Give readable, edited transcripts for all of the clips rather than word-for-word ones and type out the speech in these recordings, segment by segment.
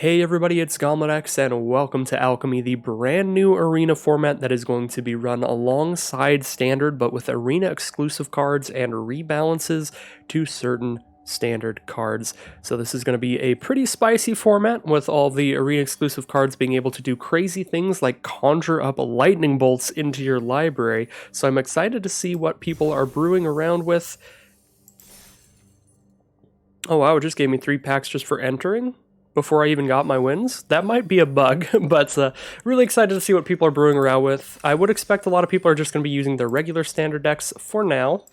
Hey everybody, it's Gomladex and welcome to Alchemy, the brand new arena format that is going to be run alongside Standard, but with arena exclusive cards and rebalances to certain standard cards. So this is going to be a pretty spicy format with all the arena exclusive cards being able to do crazy things like conjure up lightning bolts into your library. So I'm excited to see what people are brewing around with. Oh wow, it just gave me 3 packs just for entering before I even got my wins. That might be a bug, but really excited to see what people are brewing around with. I would expect a lot of people are just going to be using their regular standard decks for now.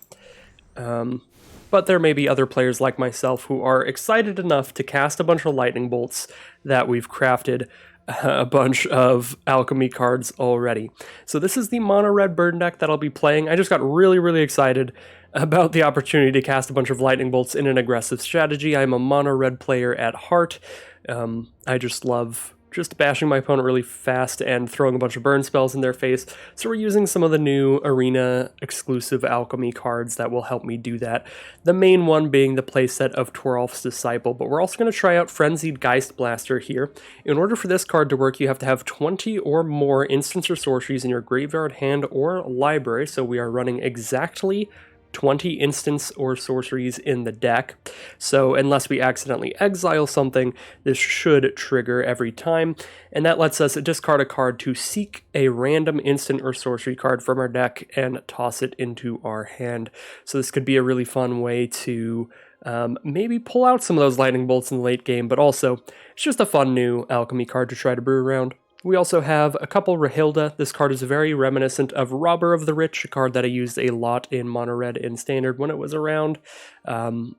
But there may be other players like myself who are excited enough to cast a bunch of lightning bolts that we've crafted a bunch of alchemy cards already. So this is the mono red burn deck that I'll be playing. I just got really excited about the opportunity to cast a bunch of lightning bolts in an aggressive strategy. I'm a mono red player at heart. I just love bashing my opponent really fast and throwing a bunch of burn spells in their face. So we're using some of the new arena exclusive alchemy cards that will help me do that. The main one being the playset of Toralf's Disciple, but we're also going to try out Frenzied Geistblaster here. In order for this card to work, you have to have 20 or more instants or sorceries in your graveyard, hand, or library. So we are running exactly 20 instants or sorceries in the deck. So unless we accidentally exile something, this should trigger every time. And that lets us discard a card to seek a random instant or sorcery card from our deck and toss it into our hand. So this could be a really fun way to maybe pull out some of those lightning bolts in the late game, but also it's just a fun new alchemy card to try to brew around. We also have a couple Rahilda. This card is very reminiscent of Robber of the Rich, a card that I used a lot in Mono Red in Standard when it was around.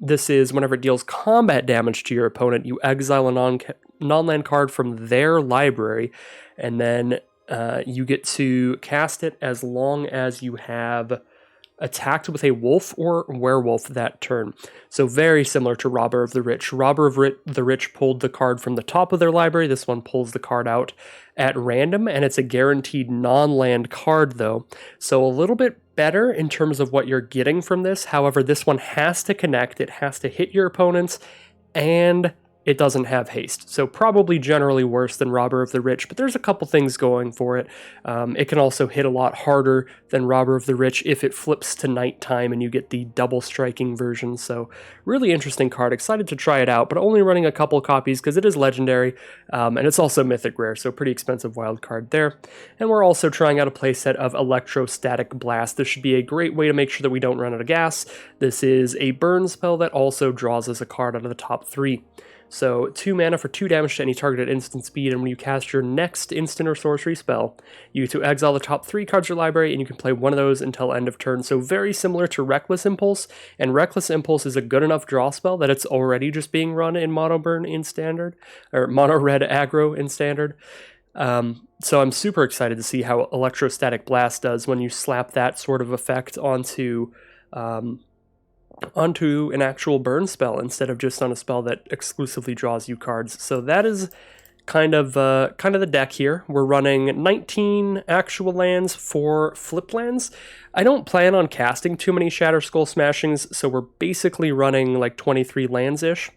This is whenever it deals combat damage to your opponent, you exile a non-land card from their library, and then you get to cast it as long as you have attacked with a wolf or werewolf that turn. So very similar to Robber of the Rich. Robber of the Rich pulled the card from the top of their library. This one pulls the card out at random, and it's a guaranteed non-land card though. So a little bit better in terms of what you're getting from this. However, this one has to connect. It has to hit your opponents, and it doesn't have haste, so probably generally worse than Robber of the Rich, but there's a couple things going for it. It can also hit a lot harder than Robber of the Rich if it flips to nighttime and you get the double striking version, so really interesting card. Excited to try it out, but only running a couple copies because it is legendary, and it's also mythic rare, so pretty expensive wild card there. And we're also trying out a playset of Electrostatic Blast. This should be a great way to make sure that we don't run out of gas. This is a burn spell that also draws us a card out of the top 3. So 2 mana for 2 damage to any target at instant speed, and when you cast your next instant or sorcery spell, you get to exile the top 3 cards of your library, and you can play one of those until end of turn. So very similar to Reckless Impulse, and Reckless Impulse is a good enough draw spell that it's already just being run in Mono Burn in Standard, or Mono Red Aggro in Standard. So I'm super excited to see how Electrostatic Blast does when you slap that sort of effect onto an actual burn spell instead of just on a spell that exclusively draws you cards. So that is kind of the deck here. We're running 19 actual lands, 4 flip lands. I don't plan on casting too many Shatterskull Smashings, so we're basically running like 23 lands-ish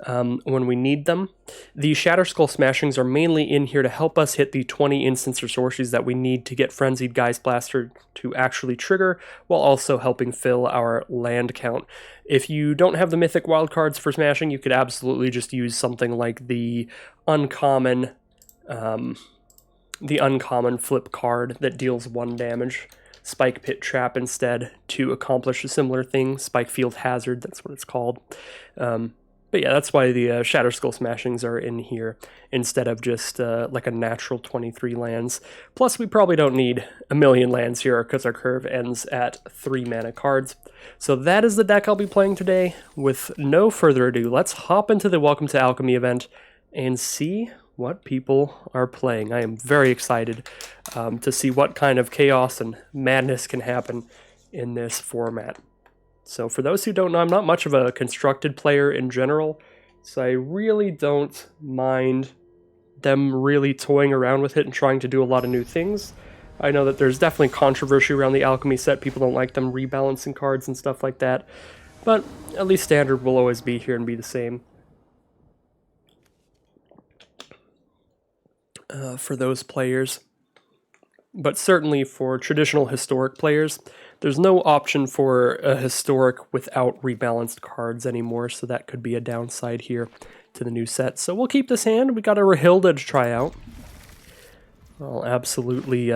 when we need them. The Shatterskull Smashings are mainly in here to help us hit the 20 instants or sorceries that we need to get Frenzied Geistblaster to actually trigger, while also helping fill our land count. If you don't have the mythic wildcards for smashing, you could absolutely just use something like the uncommon flip card that deals 1 damage. Spike Pit Trap instead to accomplish a similar thing. Spike Field Hazard, that's what it's called. But yeah, that's why the Shatterskull Smashings are in here instead of just like a natural 23 lands. Plus, we probably don't need a million lands here because our curve ends at 3 mana cards. So that is the deck I'll be playing today. With no further ado, let's hop into the Welcome to Alchemy event and see what people are playing. I am very excited to see what kind of chaos and madness can happen in this format. So for those who don't know, I'm not much of a constructed player in general, so I really don't mind them really toying around with it and trying to do a lot of new things. I know that there's definitely controversy around the alchemy set. People don't like them rebalancing cards and stuff like that, but at least Standard will always be here and be the same. for those players. But certainly for traditional historic players, there's no option for a historic without rebalanced cards anymore, so that could be a downside here to the new set. So we'll keep this hand. We got a Rahilda to try out. I'll absolutely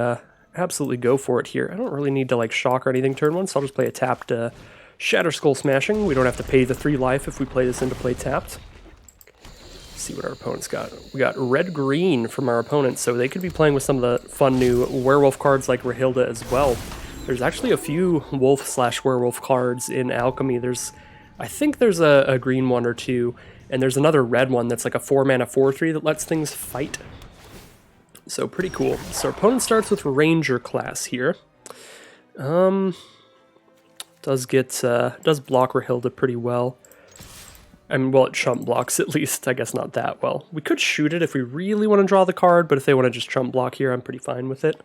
go for it here. I don't really need to like shock or anything turn one, so I'll just play a tapped Shatterskull Smashing. We don't have to pay the 3 life if we play this into play tapped. Let's see what our opponent's got. We got red-green from our opponent, so they could be playing with some of the fun new werewolf cards like Rahilda as well. There's actually a few wolf/werewolf cards in Alchemy. I think there's a green one or two, and there's another red one that's like a 4-mana 4/3 that lets things fight. So pretty cool. So our opponent starts with Ranger class here. Does block Rahilda pretty well. I mean, well, it chump blocks at least. I guess not that well. We could shoot it if we really want to draw the card, but if they want to just chump block here, I'm pretty fine with it.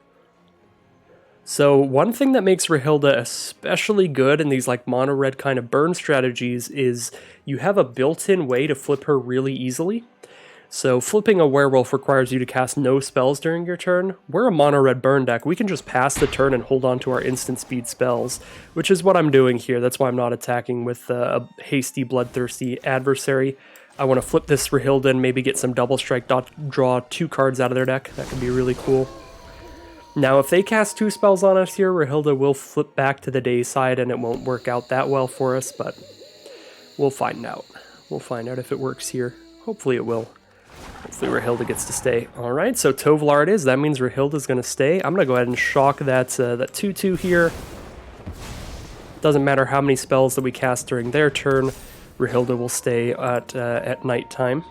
So one thing that makes Rahilda especially good in these like mono red kind of burn strategies is you have a built-in way to flip her really easily. So flipping a werewolf requires you to cast no spells during your turn. We're a mono red burn deck. We can just pass the turn and hold on to our instant speed spells, which is what I'm doing here. That's why I'm not attacking with a hasty Bloodthirsty Adversary. I want to flip this Rahilda and maybe get some double strike, draw 2 cards out of their deck. That could be really cool. Now, if they cast 2 spells on us here, Rahilda will flip back to the day side and it won't work out that well for us, but we'll find out. We'll find out if it works here. Hopefully it will. Hopefully Rahilda gets to stay. Alright, so Tovolar it is. That means Rahilda's going to stay. I'm going to go ahead and shock that 2/2 here. Doesn't matter how many spells that we cast during their turn, Rahilda will stay at nighttime.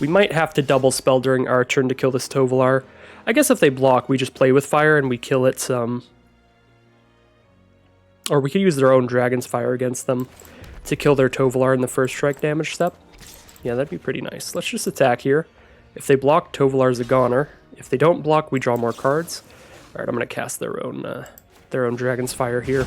We might have to double spell during our turn to kill this Tovolar. I guess if they block, we just play with fire and we kill it. Or we could use their own Dragon's Fire against them to kill their Tovolar in the first strike damage step. Yeah, that'd be pretty nice. Let's just attack here. If they block, Tovolar's a goner. If they don't block, we draw more cards. Alright, I'm going to cast their own Dragon's Fire here.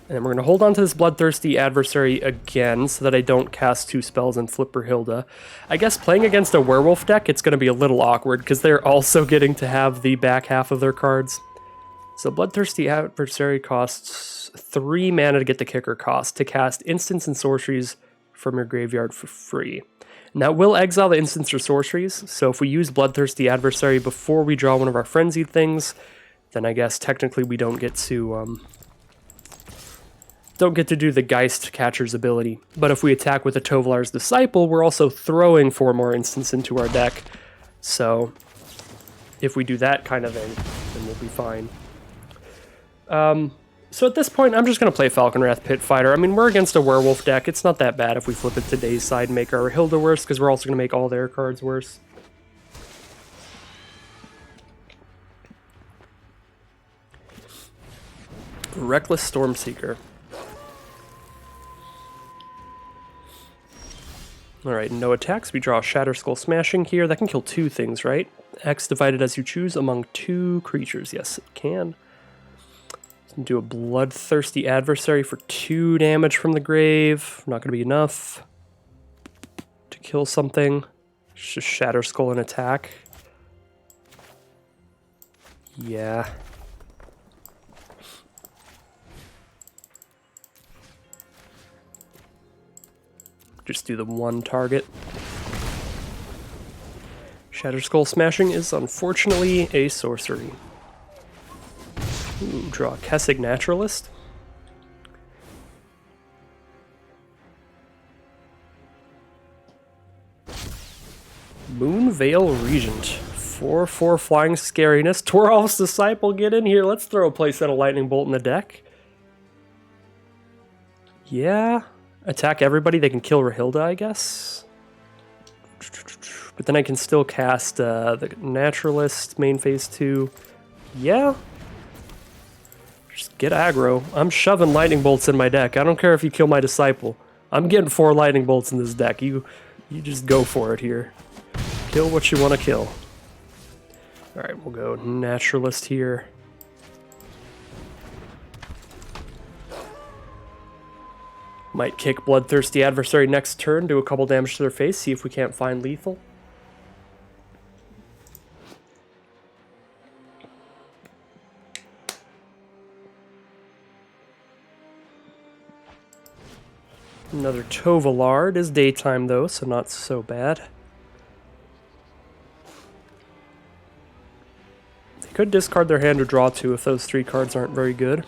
And we're going to hold on to this Bloodthirsty Adversary again so that I don't cast 2 spells and flip Rahilda. I guess playing against a werewolf deck, it's going to be a little awkward because they're also getting to have the back half of their cards. So Bloodthirsty Adversary costs 3 mana to get the kicker cost to cast instants and sorceries from your graveyard for free. Now we'll exile the instants or sorceries, so if we use Bloodthirsty Adversary before we draw one of our frenzied things, then I guess technically we don't get to do the Geist Catcher's ability. But if we attack with a Tovolar's Disciple, we're also throwing 4 more instants into our deck. So if we do that kind of thing, then we'll be fine. So at this point, I'm just going to play Falkenrath Pit Fighter. I mean, we're against a werewolf deck. It's not that bad if we flip it to Day's side and make our Rahilda worse, because we're also going to make all their cards worse. Reckless Stormseeker. Alright, no attacks. We draw Shatterskull Smashing here. That can kill 2 things, right? X divided as you choose among 2 creatures. Yes, it can. Do a Bloodthirsty Adversary for 2 damage from the grave. Not going to be enough to kill something. It's just Shatterskull and attack. Yeah. Just do the 1 target. Shatterskull Smashing is unfortunately a sorcery. Ooh, draw Kessig Naturalist. Moonveil Regent. 4/4 flying scariness. Toralf's Disciple, get in here. Let's throw a playset of Lightning Bolt in the deck. Yeah. Attack everybody. They can kill Rahilda, I guess. But then I can still cast the Naturalist main phase 2. Yeah. Just get aggro. I'm shoving lightning bolts in my deck. I don't care if you kill my Disciple. I'm getting 4 lightning bolts in this deck. You just go for it here. Kill what you want to kill. Alright, we'll go Naturalist here. Might kick Bloodthirsty Adversary next turn, do a couple damage to their face, see if we can't find lethal. Another Tovalar. It is daytime though, so not so bad. They could discard their hand or draw two if those three cards aren't very good.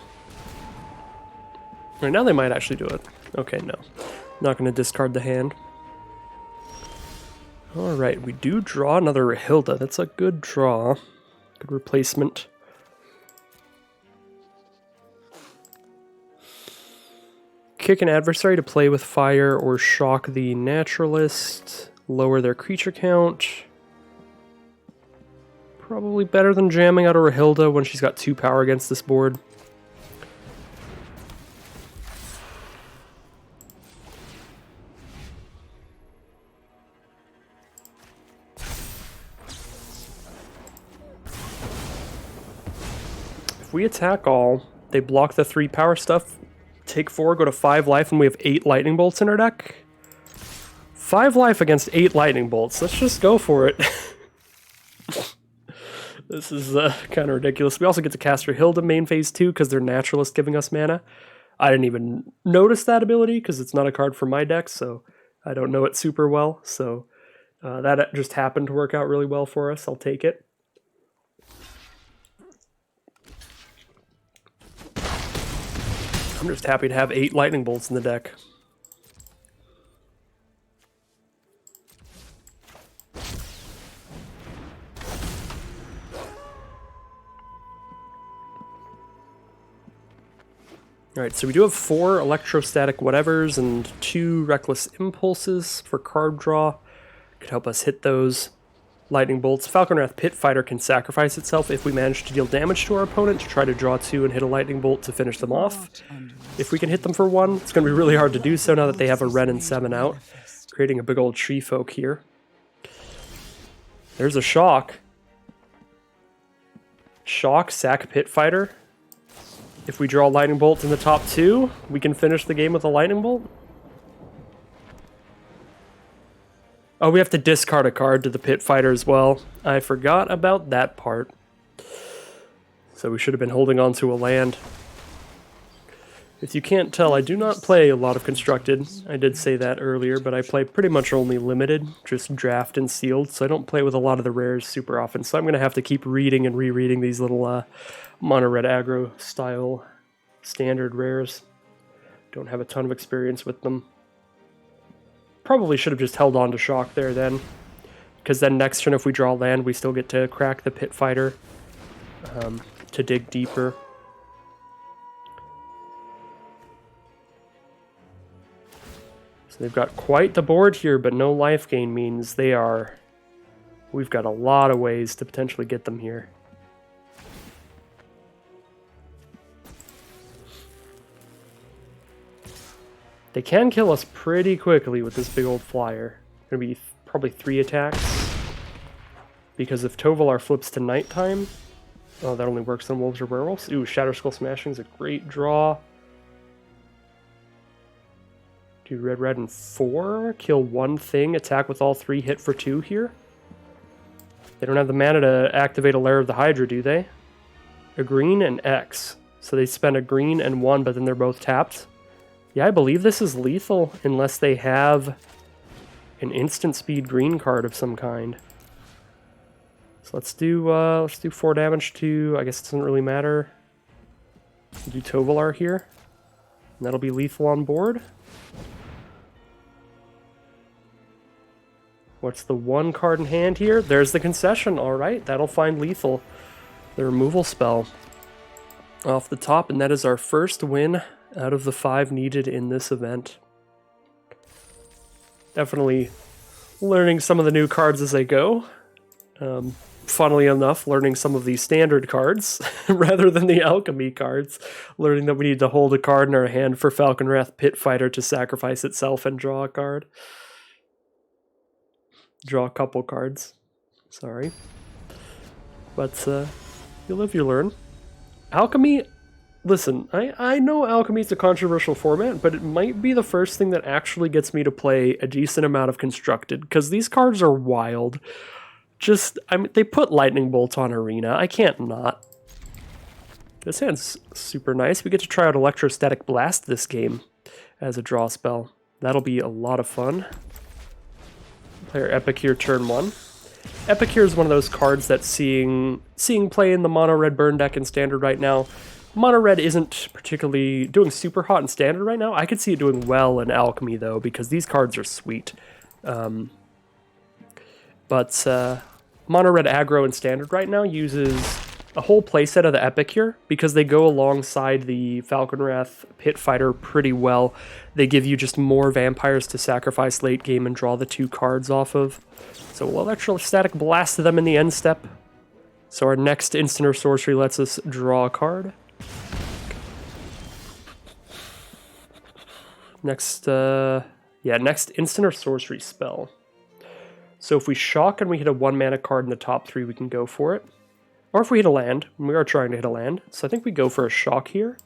Right now they might actually do it. Okay, no. Not going to discard the hand. Alright, we do draw another Rahilda. That's a good draw. Good replacement. Kick an adversary to play with fire or shock the naturalist. Lower their creature count. Probably better than jamming out a Rahilda when she's got 2 power against this board. If we attack all, they block the 3 power stuff, take 4, go to 5 life, and we have 8 lightning bolts in our deck. 5 life against 8 lightning bolts. Let's just go for it. This is kind of ridiculous. We also get to cast Rahilda main phase 2 because they're naturalist giving us mana. I didn't even notice that ability because it's not a card for my deck, so I don't know it super well. So that just happened to work out really well for us. I'll take it. I'm just happy to have 8 lightning bolts in the deck. Alright, so we do have 4 electrostatic whatevers and 2 reckless impulses for card draw. Could help us hit those lightning bolts. Falkenrath Pit Fighter can sacrifice itself if we manage to deal damage to our opponent to try to draw 2 and hit a lightning bolt to finish them off. If we can hit them for 1, it's going to be really hard to do so now that they have a Ren and 7 out, creating a big old tree folk here. There's a shock. Shock, sack Pit Fighter. If we draw lightning bolt in the top 2, we can finish the game with a lightning bolt. Oh, we have to discard a card to the Pit Fighter as well. I forgot about that part. So we should have been holding on to a land. If you can't tell, I do not play a lot of Constructed. I did say that earlier, but I play pretty much only Limited, just Draft and Sealed, so I don't play with a lot of the rares super often. So I'm going to have to keep reading and rereading these little mono red aggro style standard rares. Don't have a ton of experience with them. Probably should have just held on to Shock there then, because then next turn if we draw land we still get to crack the Pit Fighter to dig deeper. So they've got quite the board here, but no life gain means we've got a lot of ways to potentially get them here. They can kill us pretty quickly with this big old flyer. Gonna be probably 3 attacks. Because if Tovalar flips to nighttime, oh, that only works on wolves or werewolves. Ooh, Shatterskull Smashing is a great draw. Do red, red, and 4. Kill 1 thing, attack with all 3, hit for 2 here. They don't have the mana to activate a Lair of the Hydra, do they? A green and X. So they spend a green and 1, but then they're both tapped. Yeah, I believe this is lethal unless they have an instant speed green card of some kind. So let's do 4 damage to, I guess it doesn't really matter. We'll do Tovalar here. And that'll be lethal on board. What's the 1 card in hand here? There's the concession. Alright, that'll find lethal. The removal spell off the top, and that is our first win out of the 5 needed in this event. Definitely learning some of the new cards as I go. Funnily enough, learning some of the standard cards rather than the alchemy cards. Learning that we need to hold a card in our hand for Falkenrath Pit Fighter to sacrifice itself and draw a card. Draw a couple cards. Sorry. But you live, you learn. Alchemy, listen, I know Alchemy's a controversial format, but it might be the first thing that actually gets me to play a decent amount of Constructed, because these cards are wild. Just, I mean, they put Lightning Bolt on Arena. I can't not. This hand's super nice. We get to try out Electrostatic Blast this game as a draw spell. That'll be a lot of fun. Player Epicure turn 1. Epicure is one of those cards that's seeing play in the mono-red burn deck in Standard right now. Mono-red isn't particularly doing super hot in Standard right now. I could see it doing well in Alchemy, though, because these cards are sweet. But mono-red aggro in Standard right now uses a whole playset of the Epicure, because they go alongside the Falkenrath Pit Fighter pretty well. They give you just more vampires to sacrifice late game and draw the 2 cards off of. So we'll Electrostatic Blast them in the end step. So our next instant or sorcery lets us draw a card. Next instant or sorcery spell. So if we shock and we hit a 1-mana card in the top 3, we can go for it. Or if we hit a land, and we are trying to hit a land, so I think we go for a shock here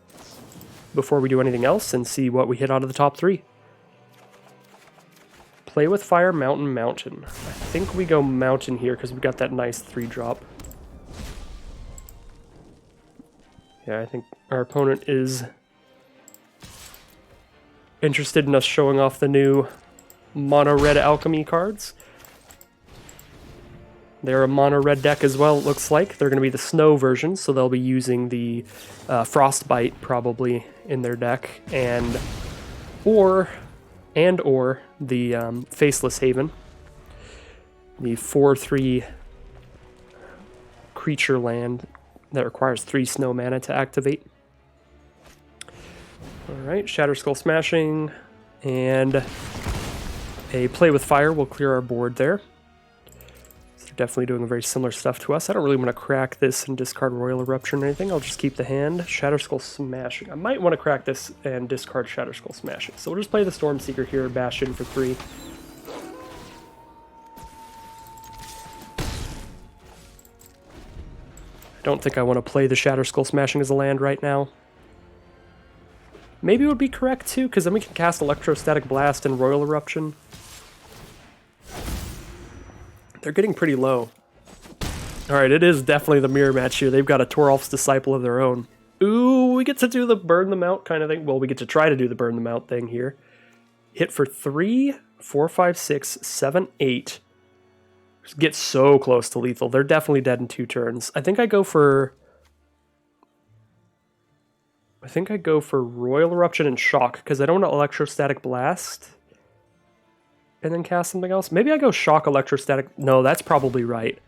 before we do anything else and see what we hit out of the top 3. Play with fire, mountain, mountain. I think we go mountain here because we got that nice 3-drop. Yeah, I think our opponent is interested in us showing off the new mono-red alchemy cards. They're a mono-red deck as well, it looks like. They're going to be the snow version, so they'll be using the Frostbite probably in their deck, or the Faceless Haven, the 4/3 creature land that requires 3 snow mana to activate. Alright, Shatterskull Smashing, and a Play with Fire will clear our board there. Definitely doing very similar stuff to us. I don't really want to crack this and discard Roil Eruption or anything. I'll just keep the hand. Shatterskull Smashing. I might want to crack this and discard Shatterskull Smashing. So we'll just play the Stormseeker here, Bastion for 3. I don't think I want to play the Shatterskull Smashing as a land right now. Maybe it would be correct too, because then we can cast Electrostatic Blast and Roil Eruption. They're getting pretty low. Alright, it is definitely the mirror match here. They've got a Toralf's Disciple of their own. Ooh, we get to do the burn them out kind of thing. Well, we get to try to do the burn them out thing here. Hit for 3, 4, 5, 6, 7, 8. Just get so close to lethal. They're definitely dead in 2 turns. I think I go for Roil Eruption and Shock, because I don't want to Electrostatic Blast and then cast something else. Maybe I go Shock, Electrostatic... No, that's probably right.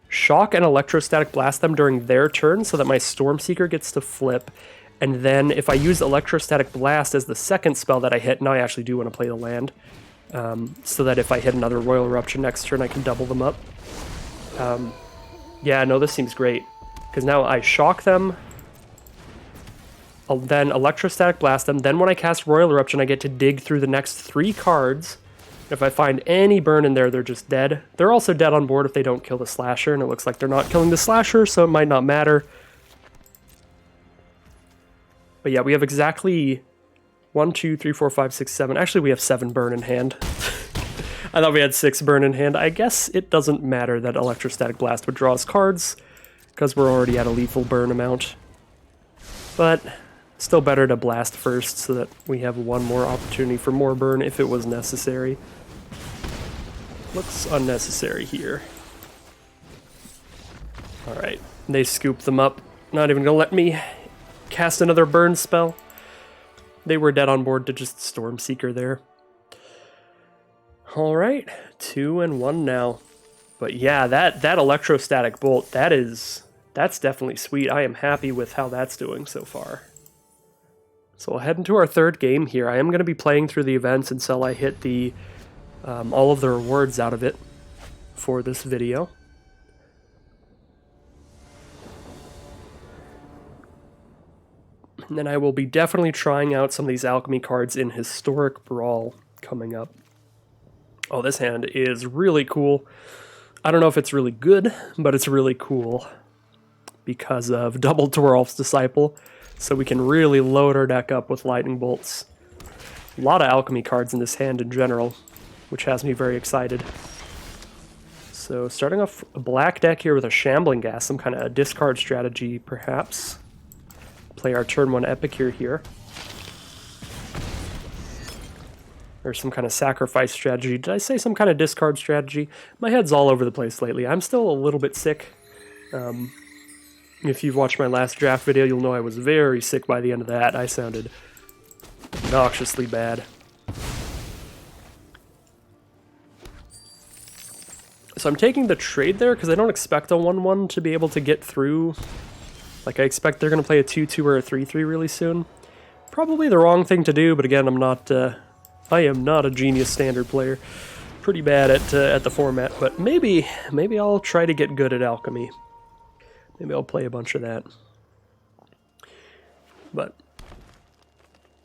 Shock and Electrostatic Blast them during their turn so that my Stormseeker gets to flip. And then if I use Electrostatic Blast as the second spell that I hit, now I actually do want to play the land, so that if I hit another Roil Eruption next turn, I can double them up. Yeah, no, this seems great. Because now I Shock them, I'll then Electrostatic Blast them. Then when I cast Roil Eruption, I get to dig through the next 3 cards. If I find any burn in there, they're just dead. They're also dead on board if they don't kill the Slasher, and it looks like they're not killing the Slasher, so it might not matter. But yeah, we have exactly 1, 2, 3, 4, 5, 6, 7. Actually, we have 7 burn in hand. I thought we had 6 burn in hand. I guess it doesn't matter that Electrostatic Blast would draw us cards, because we're already at a lethal burn amount. But still better to blast first so that we have one more opportunity for more burn if it was necessary. Looks unnecessary here. Alright, they scoop them up. Not even gonna let me cast another burn spell. They were dead on board to just Stormseeker there. Alright, 2 and 1 now. But yeah, that Electrostatic Bolt, that's definitely sweet. I am happy with how that's doing so far. So we'll head into our 3rd game here. I am going to be playing through the events until I hit the all of the rewards out of it for this video. And then I will be definitely trying out some of these alchemy cards in Historic Brawl coming up. Oh, this hand is really cool. I don't know if it's really good, but it's really cool because of double Toralf's Disciple. so we can really load our deck up with lightning bolts. A lot of alchemy cards in this hand in general, which has me very excited. So starting off a black deck here with a Shambling Gas, some kind of discard strategy perhaps. Play our turn 1 Epicure here. Or some kind of sacrifice strategy. Did I say some kind of discard strategy? My head's all over the place lately. I'm still a little bit sick. If you've watched my last draft video, you'll know I was very sick by the end of that. I sounded obnoxiously bad. So I'm taking the trade there because I don't expect a 1-1 to be able to get through. Like, I expect they're going to play a 2-2 or a 3-3 really soon. Probably the wrong thing to do, but again, I am not a genius standard player. Pretty bad at the format, but maybe I'll try to get good at Alchemy. Maybe I'll play a bunch of that. But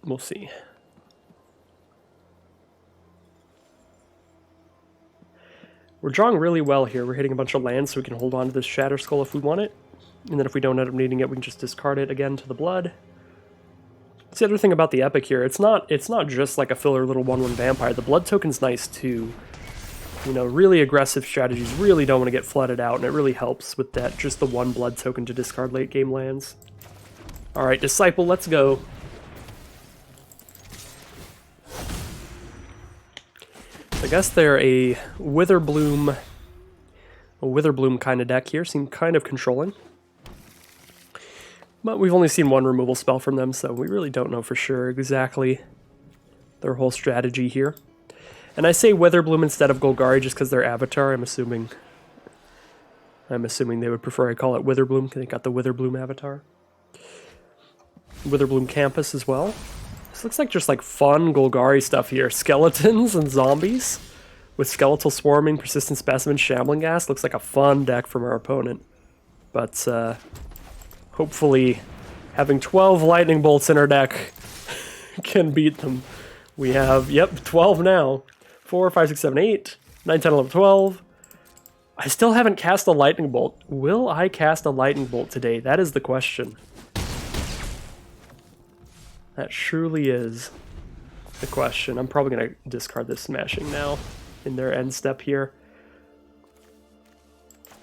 we'll see. We're drawing really well here. We're hitting a bunch of lands so we can hold on to this Shatterskull if we want it. And then if we don't end up needing it, we can just discard it again to the blood. That's the other thing about the Epicure. It's not just like a filler little 1-1 vampire. The blood token's nice too. You know, really aggressive strategies really don't want to get flooded out, and it really helps with that, just the 1 blood token to discard late game lands. Alright, Disciple, let's go. I guess they're a Witherbloom kind of deck here. Seem kind of controlling. But we've only seen 1 removal spell from them, so we really don't know for sure exactly their whole strategy here. And I say Witherbloom instead of Golgari just because their avatar, I'm assuming they would prefer I call it Witherbloom because they got the Witherbloom avatar. Witherbloom Campus as well. This looks like just like fun Golgari stuff here. Skeletons and zombies with Skeletal Swarming, Persistent Specimen, Shambling Gas. Looks like a fun deck from our opponent. But hopefully having 12 lightning bolts in our deck can beat them. We have, yep, 12 now. 4, 5, 6, 7, 8, 9, 10, 11, 12. I still haven't cast a lightning bolt. Will I cast a lightning bolt today? That is the question. That truly is the question. I'm probably going to discard this Smashing now in their end step here.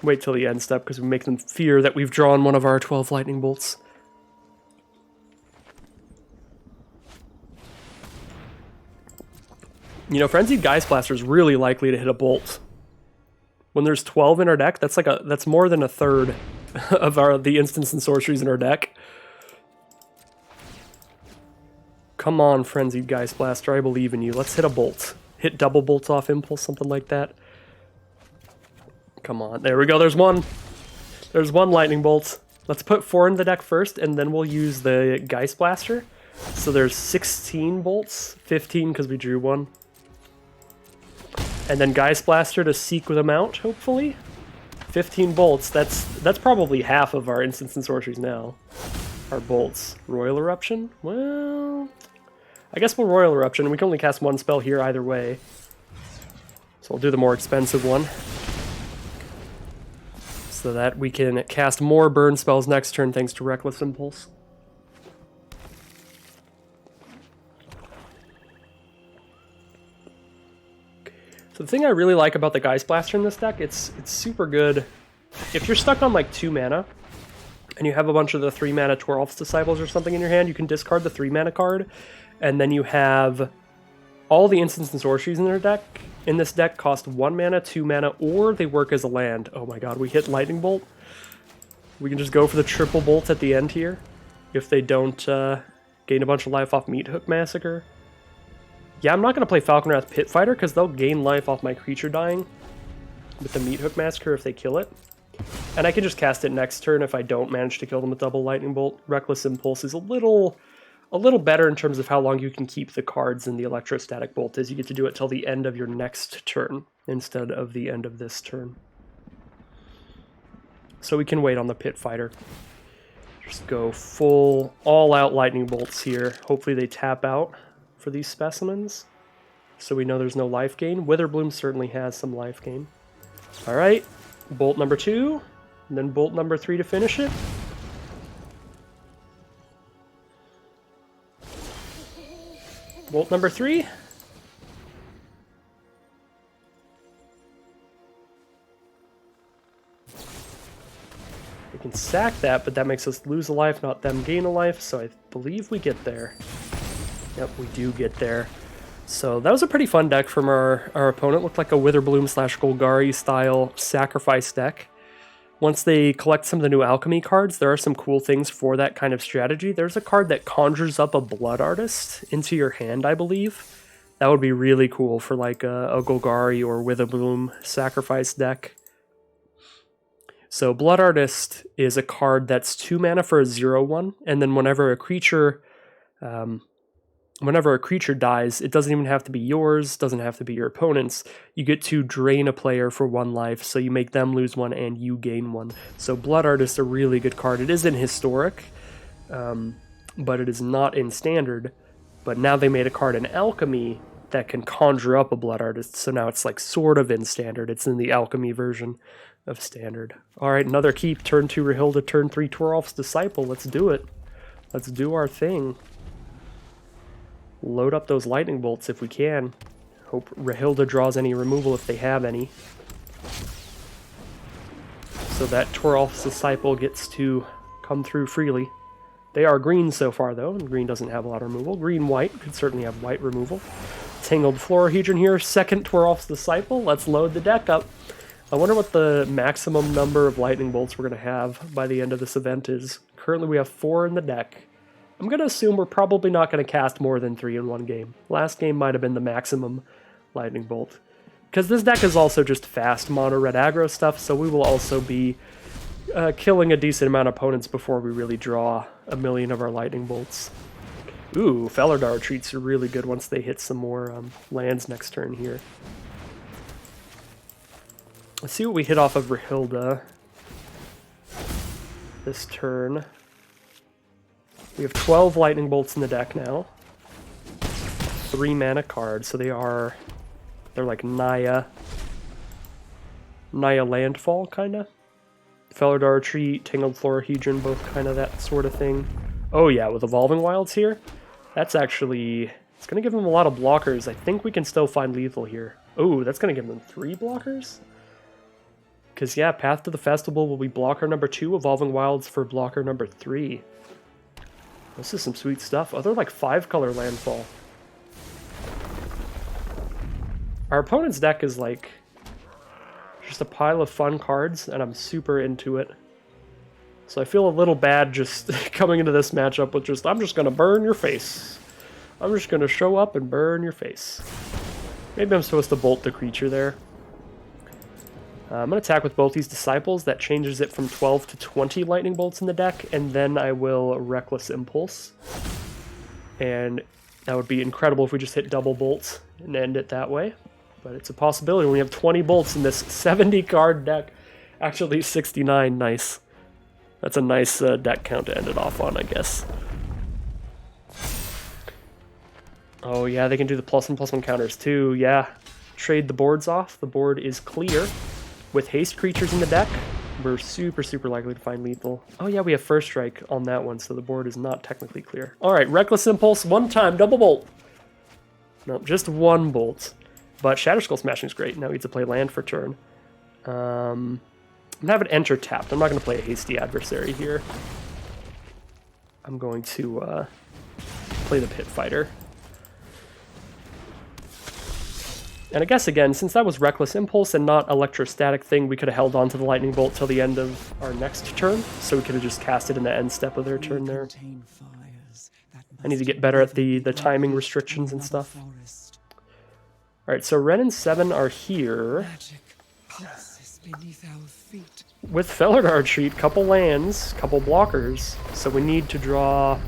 Wait till the end step because we make them fear that we've drawn one of our 12 lightning bolts. You know, Frenzied Geistblaster is really likely to hit a bolt. When there's 12 in our deck, that's more than a third of the instants and sorceries in our deck. Come on, Frenzied Geistblaster, I believe in you. Let's hit a bolt. Hit double bolts off impulse, something like that. Come on, there we go, there's one. There's 1 lightning bolt. Let's put 4 in the deck first, and then we'll use the Geistblaster. So there's 16 bolts, 15 because we drew 1. And then Geistblaster to seek them out, hopefully. 15 bolts, that's probably half of our instants and sorceries now. Our bolts. Roil Eruption? Well, I guess we'll Roil Eruption. We can only cast 1 spell here either way. So I'll do the more expensive one. So that we can cast more burn spells next turn thanks to Reckless Impulse. So the thing I really like about the Geistblaster in this deck, it's super good. If you're stuck on like 2 mana, and you have a bunch of the 3 mana Toralf's Disciples or something in your hand, you can discard the 3 mana card, and then you have all the instants and sorceries in this deck cost 1 mana, 2 mana, or they work as a land. Oh my god, we hit Lightning Bolt. We can just go for the triple bolt at the end here, if they don't gain a bunch of life off Meat Hook Massacre. Yeah, I'm not going to play Falkenrath Pit Fighter, because they'll gain life off my creature dying with the Meat Hook Massacre if they kill it. And I can just cast it next turn if I don't manage to kill them with double Lightning Bolt. Reckless Impulse is a little better in terms of how long you can keep the cards in the Electrostatic Bolt, as you get to do it till the end of your next turn, instead of the end of this turn. So we can wait on the Pit Fighter. Just go full, all-out Lightning Bolts here. Hopefully they tap out for these specimens, so we know there's no life gain. Witherbloom certainly has some life gain. Alright, bolt number 2, and then bolt number 3 to finish it. Bolt number 3. We can sack that, but that makes us lose a life, not them gain a life, so I believe we get there. Yep, we do get there. So that was a pretty fun deck from our opponent. Looked like a Witherbloom / Golgari style sacrifice deck. Once they collect some of the new alchemy cards, there are some cool things for that kind of strategy. There's a card that conjures up a Blood Artist into your hand, I believe. That would be really cool for like a Golgari or Witherbloom sacrifice deck. So Blood Artist is a card that's 2 mana for a 0/1, and then whenever a creature dies, it doesn't even have to be yours, doesn't have to be your opponent's. You get to drain a player for 1 life, so you make them lose 1 and you gain 1. So Blood Artist is a really good card. It is in Historic, but it is not in Standard. But now they made a card in Alchemy that can conjure up a Blood Artist, so now it's like sort of in Standard. It's in the Alchemy version of Standard. Alright, another keep. Turn 2 Rahilda, turn 3 Toralf's Disciple. Let's do it. Let's do our thing. Load up those lightning bolts if we can. Hope Rahilda draws any removal if they have any. So that Toralf's Disciple gets to come through freely. They are green so far though, and green doesn't have a lot of removal. Green-white could certainly have white removal. Tangled Florahedron here, second Toralf's Disciple. Let's load the deck up. I wonder what the maximum number of lightning bolts we're going to have by the end of this event is. Currently we have 4 in the deck. I'm going to assume we're probably not going to cast more than 3 in one game. Last game might have been the maximum lightning bolt. Because this deck is also just fast mono red aggro stuff, so we will also be killing a decent amount of opponents before we really draw a million of our lightning bolts. Ooh, Felidar Retreats are really good once they hit some more lands next turn here. Let's see what we hit off of Rahilda this turn. We have 12 lightning bolts in the deck now. 3 mana cards, so they're like Naya Landfall, kinda. Felidar Retreat, Tangled Florahedron, both kind of that sort of thing. Oh yeah, with Evolving Wilds here, that's actually, it's gonna give them a lot of blockers. I think we can still find lethal here. Oh, that's gonna give them 3 blockers? Because yeah, Path to the Festival will be blocker number 2, Evolving Wilds for blocker number 3. This is some sweet stuff. Oh, they're like 5-color landfall. Our opponent's deck is like just a pile of fun cards, and I'm super into it. So I feel a little bad just coming into this matchup with just, I'm just going to burn your face. I'm just going to show up and burn your face. Maybe I'm supposed to bolt the creature there. I'm going to attack with both these Disciples. That changes it from 12 to 20 lightning bolts in the deck, and then I will Reckless Impulse. And that would be incredible if we just hit double bolts and end it that way. But it's a possibility when we have 20 bolts in this 70-card deck. Actually, 69, nice. That's a nice deck count to end it off on, I guess. Oh yeah, they can do the +1/+1 counters too, yeah. Trade the boards off. The board is clear. With haste creatures in the deck, we're super likely to find lethal. Oh yeah, we have First Strike on that one, so the board is not technically clear. Alright, Reckless Impulse, 1 time, double bolt. Nope, just 1 bolt. But Shatterskull Smashing is great. Now we get to play land for turn. I'm going to have it enter tapped. I'm not going to play a Hasty Adversary here. I'm going to play the Pit Fighter. And I guess, again, since that was Reckless Impulse and not Electrostatic thing, we could have held on to the Lightning Bolt till the end of our next turn, so we could have just cast it in the end step of their turn there. I need to get better at the timing restrictions and stuff. Alright, so Ren and 7 are here. With Felidar Retreat, couple lands, couple blockers, so we need to draw...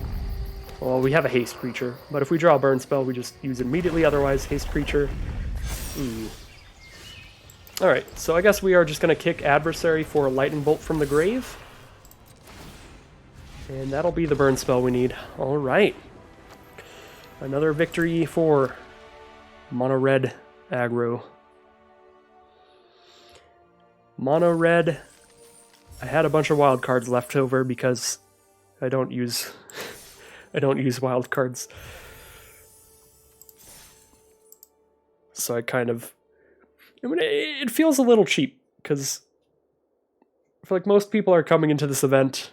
Well, we have a haste creature, but if we draw a burn spell, we just use it immediately, otherwise haste creature. Alright, so I guess we are just going to kick Adversary for a Lightning Bolt from the grave. And that'll be the burn spell we need. Alright. Another victory for Mono Red aggro. Mono Red. I had a bunch of wild cards left over because I don't use wild cards. So I kind of... I mean, it feels a little cheap, because I feel like most people are coming into this event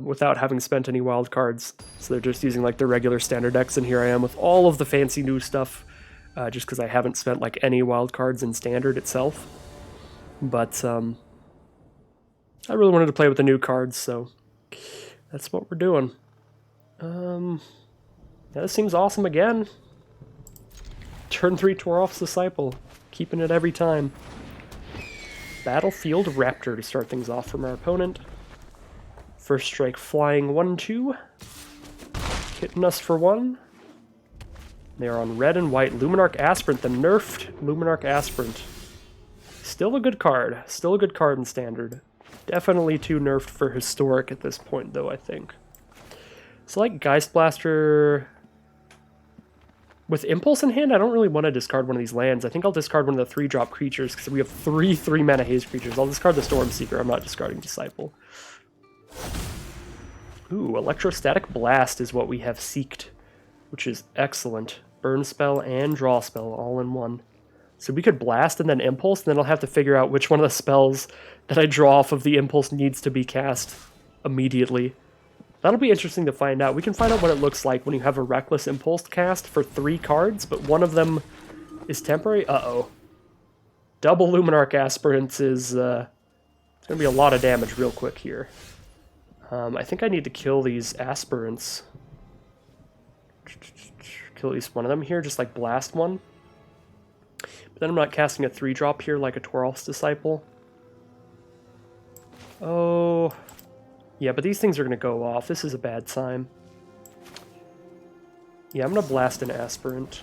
without having spent any wild cards. So they're just using like their regular standard decks, and here I am with all of the fancy new stuff, just because I haven't spent like any wild cards in standard itself. But I really wanted to play with the new cards, so that's what we're doing. Yeah, this seems awesome again. Turn 3 Toralf's Disciple, keeping it every time. Battlefield Raptor to start things off from our opponent. First strike flying 1/2. Hitting us for 1. They are on red and white. Luminarch Aspirant, the nerfed Luminarch Aspirant. Still a good card. Still a good card in standard. Definitely too nerfed for historic at this point, though, I think. So, like Geistblaster... With Impulse in hand, I don't really want to discard one of these lands. I think I'll discard one of the 3-drop creatures, because we have 3 3-mana haste creatures. I'll discard the Stormseeker. I'm not discarding Disciple. Ooh, Electrostatic Blast is what we have seeked, which is excellent. Burn spell and draw spell all in one. So we could Blast and then Impulse, and then I'll have to figure out which one of the spells that I draw off of the Impulse needs to be cast immediately. That'll be interesting to find out. We can find out what it looks like when you have a Reckless Impulse cast for 3 cards, but one of them is temporary. Uh-oh. Double Luminarch Aspirants is going to be a lot of damage real quick here. I think I need to kill these Aspirants. Kill at least one of them here, just like blast one. But then I'm not casting a 3-drop here like a Toralf's Disciple. Oh... Yeah, but these things are going to go off. This is a bad sign. Yeah, I'm going to blast an Aspirant.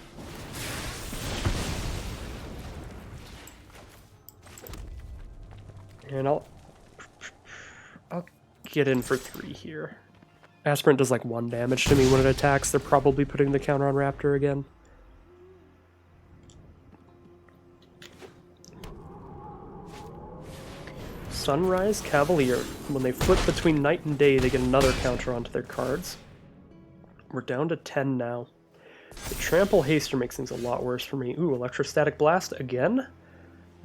And I'll get in for 3 here. Aspirant does like 1 damage to me when it attacks. They're probably putting the counter on Raptor again. Sunrise Cavalier. When they flip between night and day, they get another counter onto their cards. We're down to 10 now. The Trample Haster makes things a lot worse for me. Ooh, Electrostatic Blast again?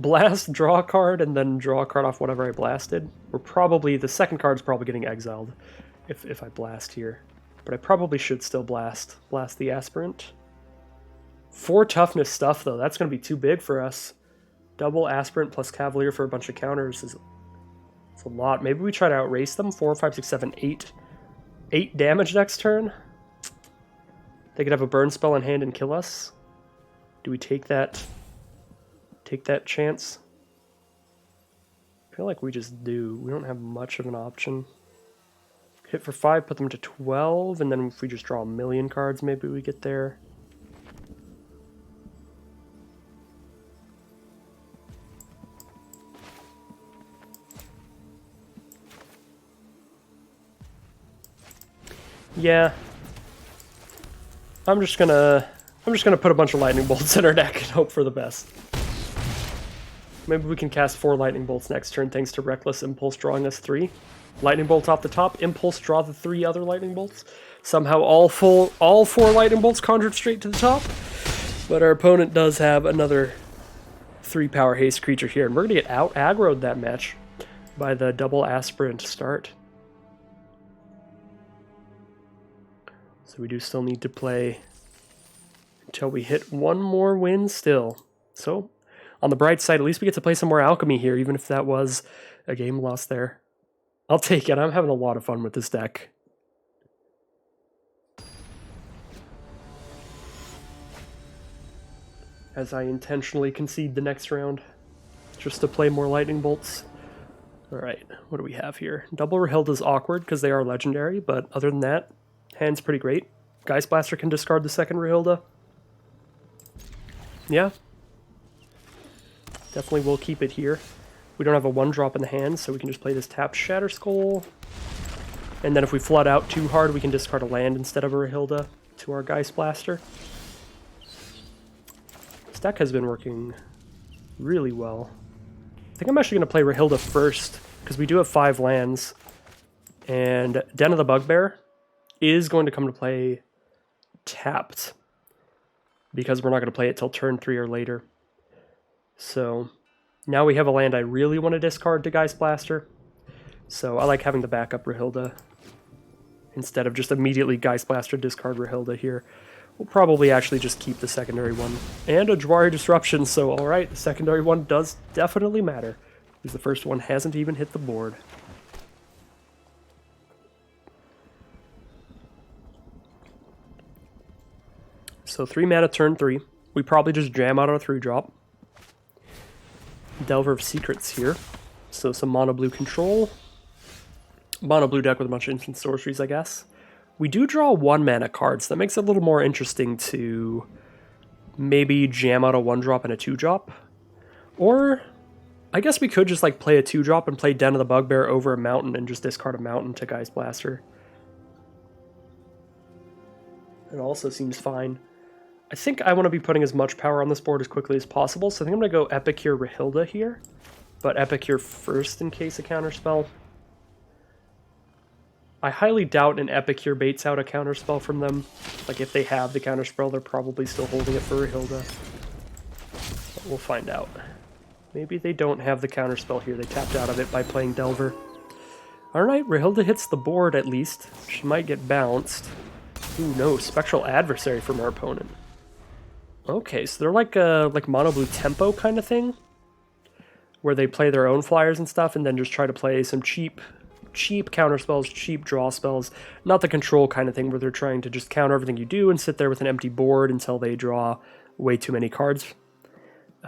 Blast, draw a card, and then draw a card off whatever I blasted. We're probably... The second card's probably getting exiled if I blast here. But I probably should still blast. Blast the Aspirant. 4 toughness stuff, though. That's going to be too big for us. Double Aspirant plus Cavalier for a bunch of counters is... It's a lot. Maybe we try to outrace them. 4, 5, 6, 7, 8. 8 damage next turn. They could have a burn spell in hand and kill us. Do we take that? Take that chance? I feel like we just do. We don't have much of an option. Hit for 5, put them to 12, and then if we just draw a million cards, maybe we get there. Yeah. I'm just gonna put a bunch of lightning bolts in our deck and hope for the best. Maybe we can cast 4 lightning bolts next turn thanks to Reckless Impulse drawing us 3. Lightning bolt off the top, Impulse draw the 3 other lightning bolts. Somehow all 4 lightning bolts conjured straight to the top. But our opponent does have another 3-power haste creature here, and we're gonna get out aggroed that match by the double Aspirant start. So we do still need to play until we hit 1 more win still. So, on the bright side, at least we get to play some more Alchemy here, even if that was a game lost there. I'll take it. I'm having a lot of fun with this deck. As I intentionally concede the next round, just to play more lightning bolts. Alright, what do we have here? Double Rahilda's awkward, because they are legendary, but other than that, hand's pretty great. Geistblaster can discard the second Rahilda. Yeah. Definitely will keep it here. We don't have a 1-drop in the hand, so we can just play this tapped Shatterskull. And then if we flood out too hard, we can discard a land instead of a Rahilda to our Geistblaster. This deck has been working really well. I think I'm actually going to play Rahilda first, because we do have 5 lands. And Den of the Bugbear is going to come to play tapped. because we're not going to play it till turn 3 or later. So now we have a land I really want to discard to Geistblaster. So I like having the backup Rahilda instead of just immediately Geistblaster discard Rahilda here. We'll probably actually just keep the secondary one. And a Jwari Disruption, so alright, the secondary one does definitely matter, because the first one hasn't even hit the board. So 3 mana turn 3. We probably just jam out our 3-drop. Delver of Secrets here. So some mono blue control. Mono blue deck with a bunch of instant sorceries, I guess. We do draw 1 mana cards. That makes it a little more interesting to maybe jam out a 1-drop and a 2-drop. Or I guess we could just like play a 2-drop and play Den of the Bugbear over a mountain and just discard a mountain to Geistblaster. It also seems fine. I think I want to be putting as much power on this board as quickly as possible, so I think I'm going to go Epicure Rahilda here, but Epicure first in case a counterspell. I highly doubt an Epicure baits out a counterspell from them. Like, if they have the counterspell, they're probably still holding it for Rahilda. But we'll find out. Maybe they don't have the counterspell here. They tapped out of it by playing Delver. Alright, Rahilda hits the board at least. She might get bounced. Ooh, no, Spectral Adversary from our opponent. Okay, so they're like a mono blue tempo kind of thing, where they play their own flyers and stuff, and then just try to play some cheap counter spells, cheap draw spells. Not the control kind of thing where they're trying to just counter everything you do and sit there with an empty board until they draw way too many cards.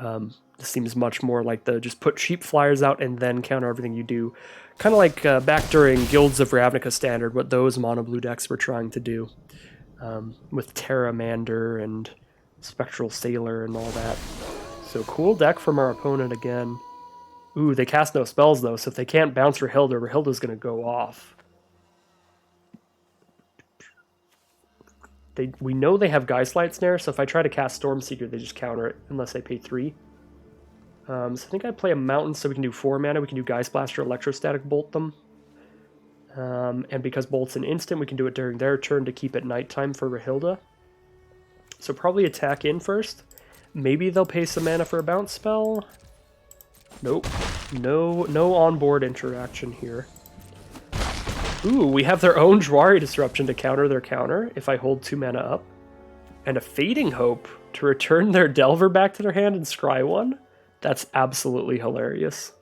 This seems much more like the just put cheap flyers out and then counter everything you do. Kind of like back during Guilds of Ravnica Standard, what those mono blue decks were trying to do with Terramander and Spectral Sailor and all that. So cool deck from our opponent again. Ooh, they cast no spells though, so if they can't bounce Rahilda, Rahilda's going to go off. We know they have Geistlight Snare, so if I try to cast Stormseeker, they just counter it unless I pay 3. So I think I play a mountain so we can do 4 mana. We can do Geistblaster, Electrostatic Bolt them. And because Bolt's an instant, we can do it during their turn to keep it nighttime for Rahilda. So probably attack in first. Maybe they'll pay some mana for a bounce spell. Nope. No onboard interaction here. Ooh, we have their own Jwari Disruption to counter their counter if I hold 2 mana up. And a Fading Hope to return their Delver back to their hand and scry 1? That's absolutely hilarious.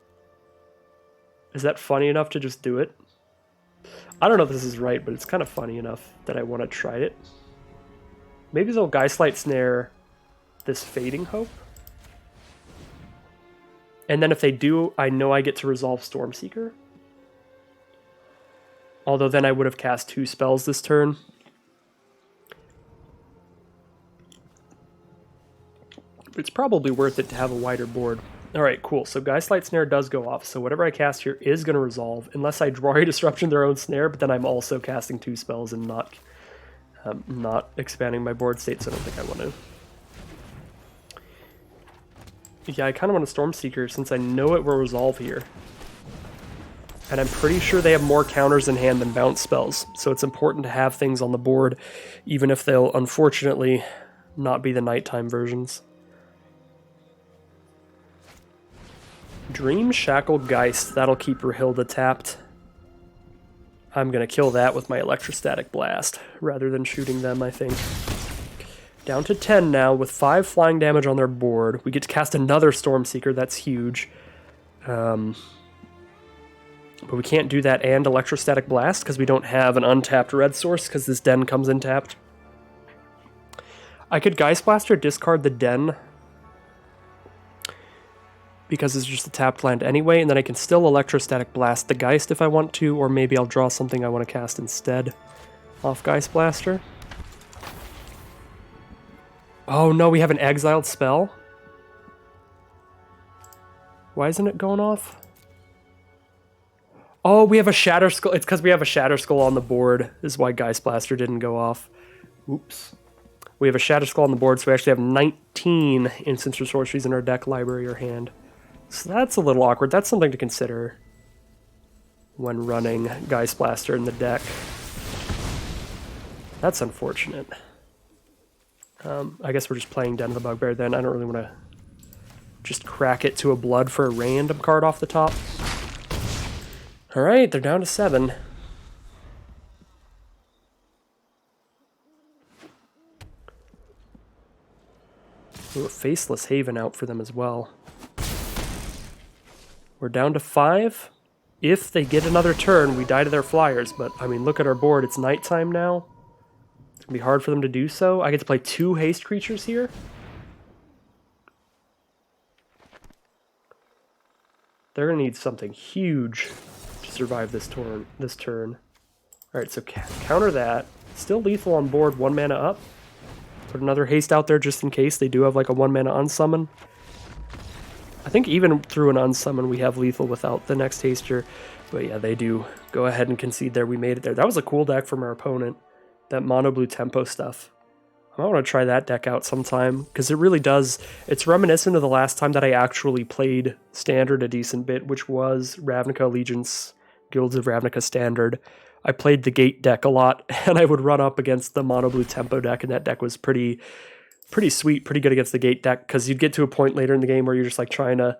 Is that funny enough to just do it? I don't know if this is right, but it's kind of funny enough that I want to try it. Maybe they'll Geistlight Snare this Fading Hope. And then if they do, I know I get to resolve Stormseeker. Although then I would have cast 2 spells this turn. It's probably worth it to have a wider board. Alright, cool. So Geistlight Snare does go off, so whatever I cast here is going to resolve, unless I Jwari Disruption their own snare, but then I'm also casting 2 spells and not expanding my board state, so I don't think I want to. Yeah, I kind of want a Stormseeker since I know it will resolve here. And I'm pretty sure they have more counters in hand than bounce spells, so it's important to have things on the board, even if they'll unfortunately not be the nighttime versions. Dream Shackle Geist, that'll keep Rahilda tapped. I'm going to kill that with my Electrostatic Blast, rather than shooting them, I think. Down to 10 now, with 5 flying damage on their board. We get to cast another Stormseeker, that's huge. But we can't do that and Electrostatic Blast, because we don't have an untapped red source, because this Den comes in tapped. I could Geistblaster discard the Den, because it's just a tapped land anyway, and then I can still Electrostatic Blast the Geist if I want to, or maybe I'll draw something I want to cast instead off Geistblaster. Oh no, we have an exiled spell? Why isn't it going off? Oh, we have a Shatterskull. It's because we have a Shatterskull on the board, is why Geistblaster didn't go off. Oops. We have a Shatterskull on the board, so we actually have 19 instants or sorceries in our deck, library, or hand. So that's a little awkward. That's something to consider when running Geistblaster in the deck. That's unfortunate. I guess we're just playing Den of the Bugbear then. I don't really want to just crack it to a blood for a random card off the top. Alright, they're down to 7. Ooh, a Faceless Haven out for them as well. We're down to 5. If they get another turn, we die to their flyers, but I mean, look at our board. It's nighttime now. It's going to be hard for them to do so. I get to play 2 haste creatures here. They're going to need something huge to survive this turn. Alright, so counter that. Still lethal on board, 1 mana up. Put another haste out there just in case they do have like a 1 mana unsummon. I think even through an unsummon we have lethal without the next haster. But yeah, they do go ahead and concede there. We made it there. That was a cool deck from our opponent. That mono blue tempo stuff. I want to try that deck out sometime, because it really does, it's reminiscent of the last time that I actually played Standard a decent bit, which was Ravnica Allegiance, Guilds of Ravnica Standard. I played the Gate deck a lot, and I would run up against the mono blue tempo deck, and that deck was pretty sweet, pretty good against the Gate deck, because you'd get to a point later in the game where you're just like trying to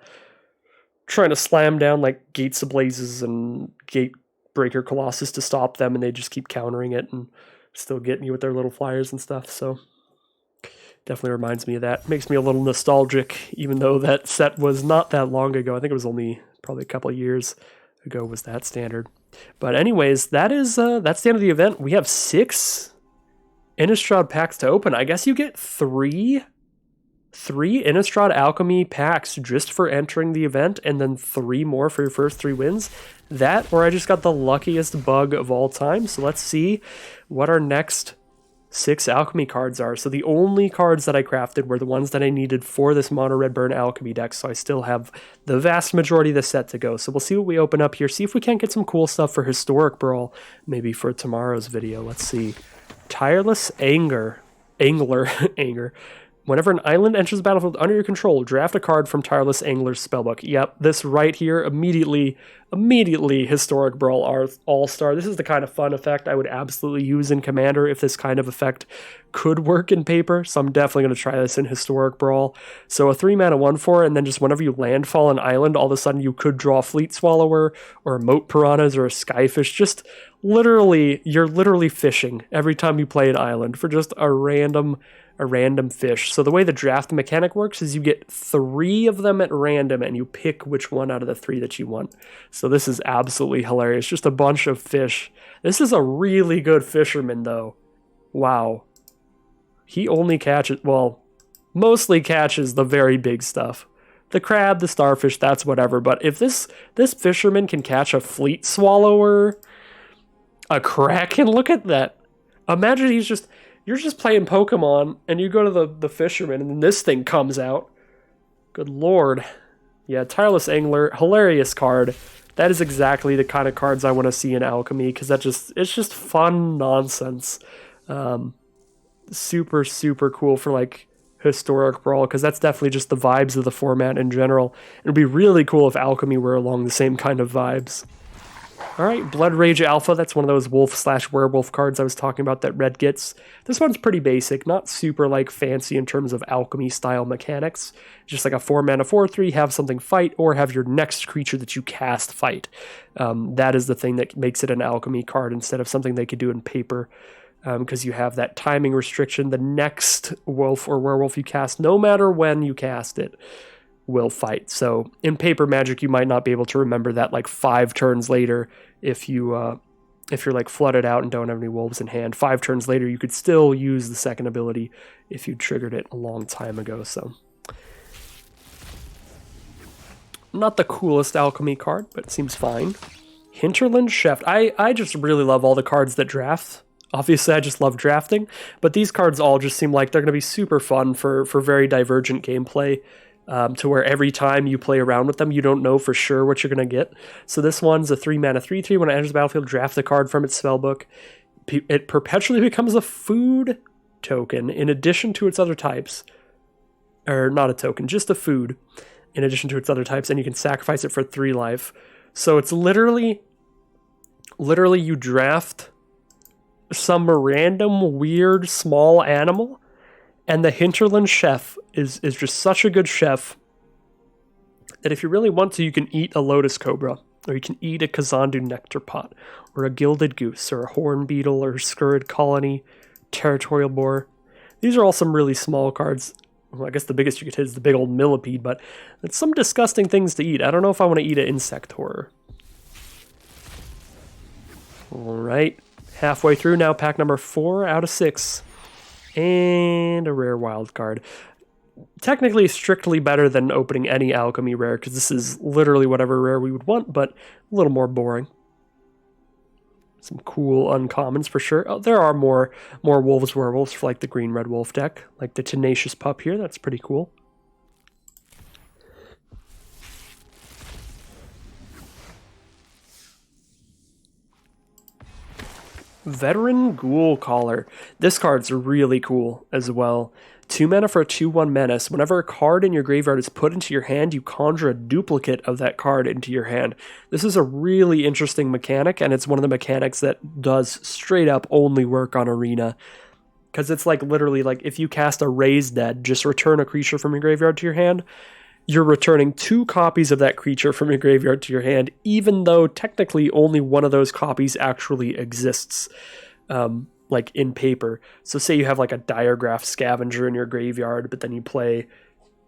slam down like Gates Ablazes and Gate Breaker Colossus to stop them, and they just keep countering it and still getting you with their little flyers and stuff. So definitely reminds me of that. Makes me a little nostalgic, even though that set was not that long ago. I think it was only probably a couple of years ago was that Standard. But anyways, that's the end of the event. We have 6 Innistrad packs to open. I guess you get 3 Innistrad Alchemy packs just for entering the event, and then 3 more for your first 3 wins. That, or I just got the luckiest bug of all time. So let's see what our next 6 alchemy cards are. So the only cards that I crafted were the ones that I needed for this mono red burn alchemy deck. So I still have the vast majority of the set to go. So we'll see what we open up here. See if we can't get some cool stuff for Historic Brawl, maybe for tomorrow's video. Let's see. Tireless Angler. Whenever an island enters the battlefield under your control, draft a card from Tireless Angler's spellbook. Yep, this right here, immediately Historic Brawl All-Star. This is the kind of fun effect I would absolutely use in Commander if this kind of effect could work in paper. So I'm definitely going to try this in Historic Brawl. So a 3-mana 1/4, and then just whenever you landfall an island, all of a sudden you could draw Fleet Swallower, or a Moat Piranhas, or a Skyfish. Just you're literally fishing every time you play an island for just a random fish. So the way the draft mechanic works is you get 3 of them at random and you pick which one out of the 3 that you want. So this is absolutely hilarious. Just a bunch of fish. This is a really good fisherman though. Wow. He only catches, well, mostly catches the very big stuff. The crab, the starfish, that's whatever. But if this fisherman can catch a Fleet Swallower, a Kraken, look at that. Imagine you're just playing Pokemon, and you go to the fisherman, and then this thing comes out. Good lord. Yeah, Tireless Angler, hilarious card. That is exactly the kind of cards I want to see in Alchemy, because it's just fun nonsense. Super, super cool for, like, Historic Brawl, because that's definitely just the vibes of the format in general. It would be really cool if Alchemy were along the same kind of vibes. Alright, Blood Rage Alpha, that's one of those wolf/werewolf cards I was talking about that red gets. This one's pretty basic, not super like fancy in terms of alchemy style mechanics. Just like a 4-mana 4/3, have something fight, or have your next creature that you cast fight. That is the thing that makes it an alchemy card instead of something they could do in paper, because you have that timing restriction. The next wolf or werewolf you cast, no matter when you cast it, will fight. So in paper Magic, you might not be able to remember that like 5 turns later if you're like flooded out and don't have any wolves in hand. 5 turns later, you could still use the second ability if you triggered it a long time ago. So not the coolest alchemy card, but it seems fine. Hinterland Chef. I just really love all the cards that draft. Obviously, I just love drafting, but these cards all just seem like they're going to be super fun for very divergent gameplay. To where every time you play around with them, you don't know for sure what you're going to get. So this one's a 3-mana 3/3. When it enters the battlefield, draft the card from its spellbook. It perpetually becomes a food token in addition to its other types. Or not a token, just a food in addition to its other types, and you can sacrifice it for 3 life. So it's literally you draft some random weird small animal, And the Hinterland Chef is just such a good chef that if you really want to, you can eat a Lotus Cobra, or you can eat a Kazandu Nectar Pot, or a Gilded Goose, or a Horn Beetle, or Scurrid Colony, Territorial Boar. These are all some really small cards. Well, I guess the biggest you could hit is the big old millipede, but it's some disgusting things to eat. I don't know if I want to eat an insect horror. Alright, halfway through now, pack number 4 out of 6. And a rare wild card. Technically strictly better than opening any alchemy rare, because this is literally whatever rare we would want, but a little more boring. Some cool uncommons for sure. Oh, there are more wolves werewolves for like the green red wolf deck, like the Tenacious Pup here. That's pretty cool. Veteran Ghoul Caller. This card's really cool as well. 2 mana for a 2/1 menace. Whenever a card in your graveyard is put into your hand, you conjure a duplicate of that card into your hand. This is a really interesting mechanic, and it's one of the mechanics that does straight up only work on Arena. Because it's like literally like if you cast a Raise Dead, just return a creature from your graveyard to your hand, you're returning 2 copies of that creature from your graveyard to your hand, even though technically only one of those copies actually exists, like in paper. So say you have like a Diregraph Scavenger in your graveyard, but then you play,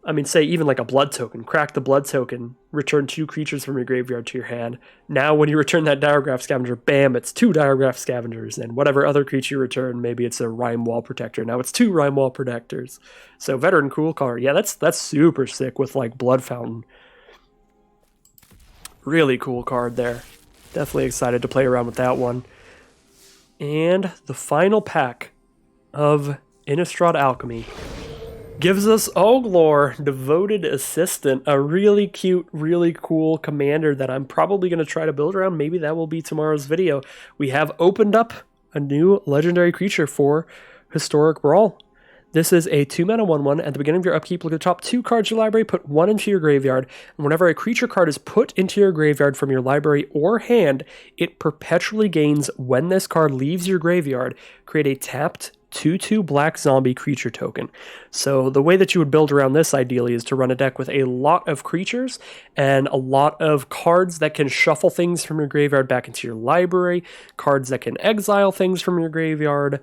I mean, say even like a Blood Token, crack the Blood Token, return 2 creatures from your graveyard to your hand. Now when you return that Diregraph Scavenger, bam, it's 2 Diregraph Scavengers, and whatever other creature you return, maybe it's a Rime Wall Protector. Now it's 2 Rime Wall Protectors. So Veteran Ghoul Caller, yeah, that's super sick with like Blood Fountain. Really cool card there. Definitely excited to play around with that one. And the final pack of Innistrad Alchemy gives us Oglor, Devoted Assistant, a really cute, really cool commander that I'm probably going to try to build around. Maybe that will be tomorrow's video. We have opened up a new legendary creature for Historic Brawl. This is a 2-mana 1/1. At the beginning of your upkeep, look at the top 2 cards of your library, put 1 into your graveyard, and whenever a creature card is put into your graveyard from your library or hand, it perpetually gains when this card leaves your graveyard. Create a tapped 2/2 black zombie creature token. So the way that you would build around this ideally is to run a deck with a lot of creatures and a lot of cards that can shuffle things from your graveyard back into your library, cards that can exile things from your graveyard,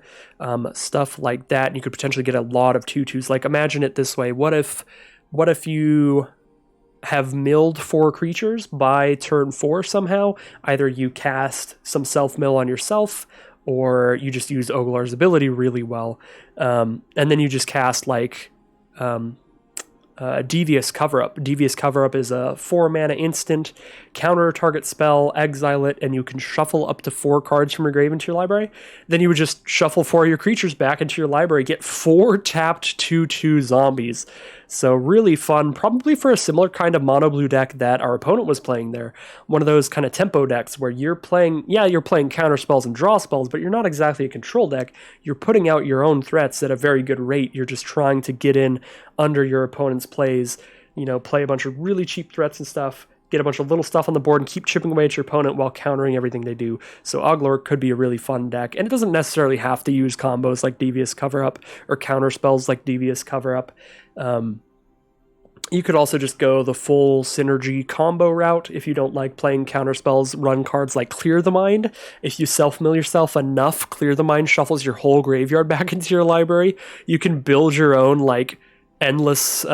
stuff like that. And you could potentially get a lot of 2/2s. Like imagine it this way. What if you have milled 4 creatures by turn 4 somehow? Either you cast some self-mill on yourself, or you just use Oglor's ability really well, and then you just cast like Devious Cover-Up. Devious Cover-Up is a 4-mana instant, counter a target spell, exile it, and you can shuffle up to 4 cards from your grave into your library. Then you would just shuffle 4 of your creatures back into your library, get 4 tapped 2/2 zombies. So really fun, probably for a similar kind of mono blue deck that our opponent was playing there. One of those kind of tempo decks where you're playing counter spells and draw spells, but you're not exactly a control deck. You're putting out your own threats at a very good rate. You're just trying to get in under your opponent's plays, play a bunch of really cheap threats and stuff, get a bunch of little stuff on the board and keep chipping away at your opponent while countering everything they do. So Oglor could be a really fun deck, and it doesn't necessarily have to use combos like Devious Cover-Up or counter spells like Devious Cover-Up. You could also just go the full synergy combo route if you don't like playing counter spells. Run cards like Clear the Mind. If you self-mill yourself enough, Clear the Mind shuffles your whole graveyard back into your library. You can build your own like endless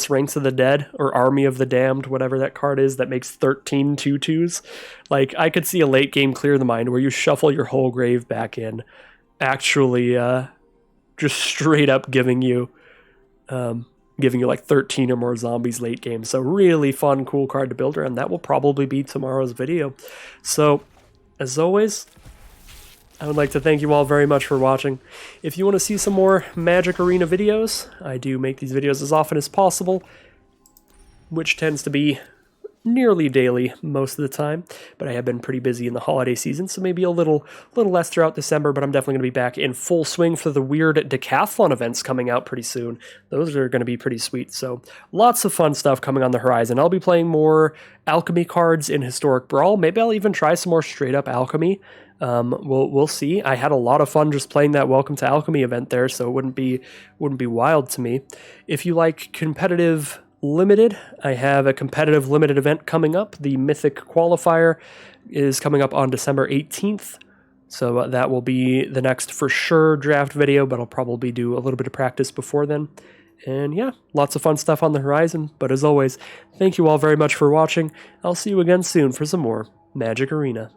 Ranks of the Dead or Army of the Damned, whatever that card is that makes 13 2/2s. Like I could see a late game Clear the Mind where you shuffle your whole grave back in, actually just straight up giving you like 13 or more zombies late game. So really fun, cool card to build around. That will probably be tomorrow's video. So as always, I would like to thank you all very much for watching. If you want to see some more Magic Arena videos, I do make these videos as often as possible, which tends to be nearly daily most of the time, but I have been pretty busy in the holiday season, so maybe a little less throughout December, but I'm definitely going to be back in full swing for the weird decathlon events coming out pretty soon. Those are going to be pretty sweet, so lots of fun stuff coming on the horizon. I'll be playing more Alchemy cards in Historic Brawl. Maybe I'll even try some more straight up Alchemy. We'll see. I had a lot of fun just playing that Welcome to Alchemy event there, so it wouldn't be wild to me. If you like competitive limited, I have a competitive limited event coming up. The Mythic Qualifier is coming up on December 18th. So that will be the next for sure draft video, but I'll probably do a little bit of practice before then. And yeah, lots of fun stuff on the horizon. But as always, thank you all very much for watching. I'll see you again soon for some more Magic Arena.